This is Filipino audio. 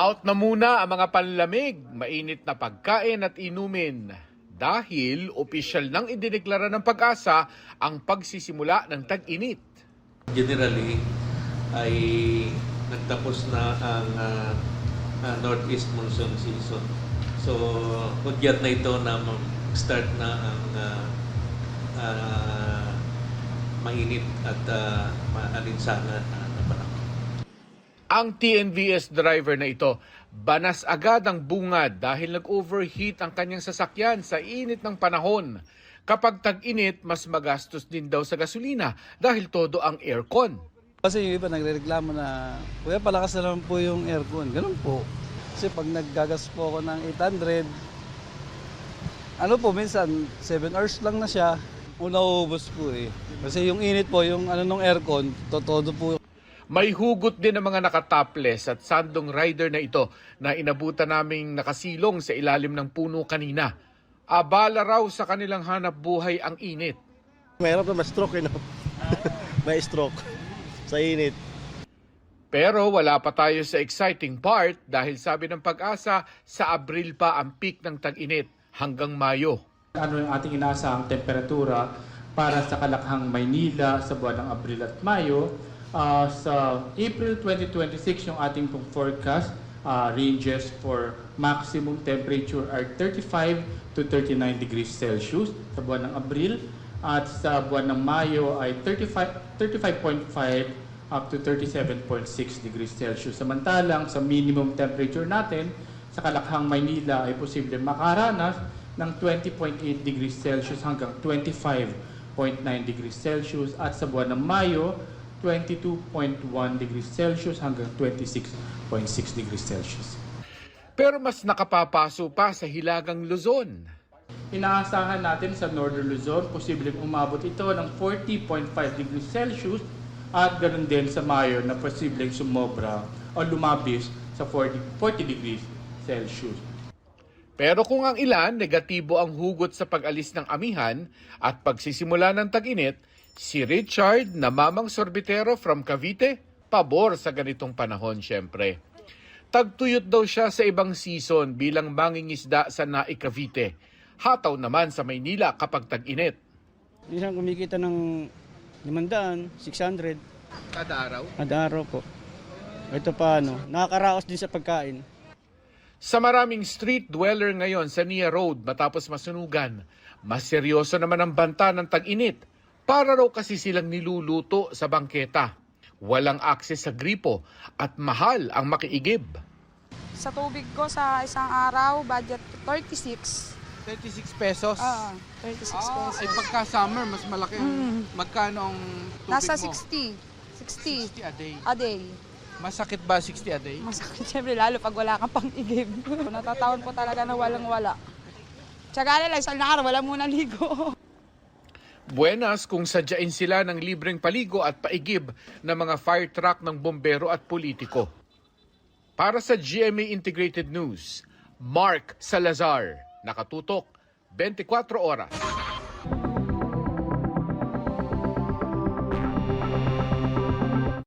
Out na muna ang mga panlamig, mainit na pagkain at inumin. Dahil opisyal nang idineklara ng Pag-asa ang pagsisimula ng tag-init. Generally ay nagtapos na ang Northeast Monsoon Season. So, hudyat na ito na start na ang mainit at maalinsangan na panahon. Ang TNVS driver na ito, banas agad ang bungad dahil nag-overheat ang kanyang sasakyan sa init ng panahon. Kapag tag-init, mas magastos din daw sa gasolina dahil todo ang aircon. Kasi yung iba nagrereklamo na, kuya palakas na naman po yung aircon. Ganun po. Kasi pag naggagas po ako ng 800, minsan 7 hours lang na siya. Una uubos po eh. Kasi yung init po, yung ng aircon, todo po. May hugot din ang mga nakatopless at sandong rider na ito na inabutan naming nakasilong sa ilalim ng puno kanina. Abala raw sa kanilang hanap buhay ang init. Mahirap na ma-stroke may stroke sa init. Pero wala pa tayo sa exciting part dahil sabi ng Pag-asa sa Abril pa ang peak ng tag-init hanggang Mayo. Ano yung ating inaasahang temperatura para sa Kalakhang, Maynila sa buwan ng Abril at Mayo. Sa April 2026, yung ating pong forecast ranges for maximum temperature are 35 to 39 degrees Celsius sa buwan ng Abril. At sa buwan ng Mayo ay 35.5 up to 37.6 degrees Celsius. Samantalang sa minimum temperature natin sa Kalakhang, Maynila ay posible makaranas ng 20.8 degrees Celsius hanggang 25.9 degrees Celsius. At sa buwan ng Mayo, 22.1 degrees Celsius hanggang 26.6 degrees Celsius. Pero mas nakapapaso pa sa Hilagang Luzon. Inaasahan natin sa Northern Luzon, posibleng umabot ito ng 40.5 degrees Celsius at ganoon din sa Mayo na posibleng sumobra o lumabis sa 40 degrees Celsius. Pero kung ang ilan, negatibo ang hugot sa pag-alis ng amihan at pagsisimula ng tag-init, si Richard na mamang sorbitero from Cavite, pabor sa ganitong panahon syempre. Tagtuyot daw siya sa ibang season bilang mangingisda sa Naik, Cavite. Hataw naman sa Maynila kapag tag-init. Minsan kumikita ng 500, 600. Kada araw? Kada araw po. Ito pa nakakaraos din sa pagkain. Sa maraming street dweller ngayon sa Nia Road matapos masunugan, mas seryoso naman ang banta ng tag-init. Para raw kasi silang niluluto sa bangketa. Walang akses sa gripo at mahal ang makiigib. Sa tubig ko sa isang araw, budget 36. 36 pesos? 36 pesos. Ay pagka summer, mas malaki. Magkano ang tubig Nasa mo? 60. 60 a day. A day. Masakit ba 60 a day? Masakit siyempre lalo pag wala kang pang-igib. Natataon po talaga na walang-wala. Tsaga na lang, isang araw, wala muna ligo. Buenas kung sadyain sila ng libreng paligo at paigib ng mga fire truck ng bombero at politiko. Para sa GMA Integrated News, Mark Salazar, nakatutok 24 oras.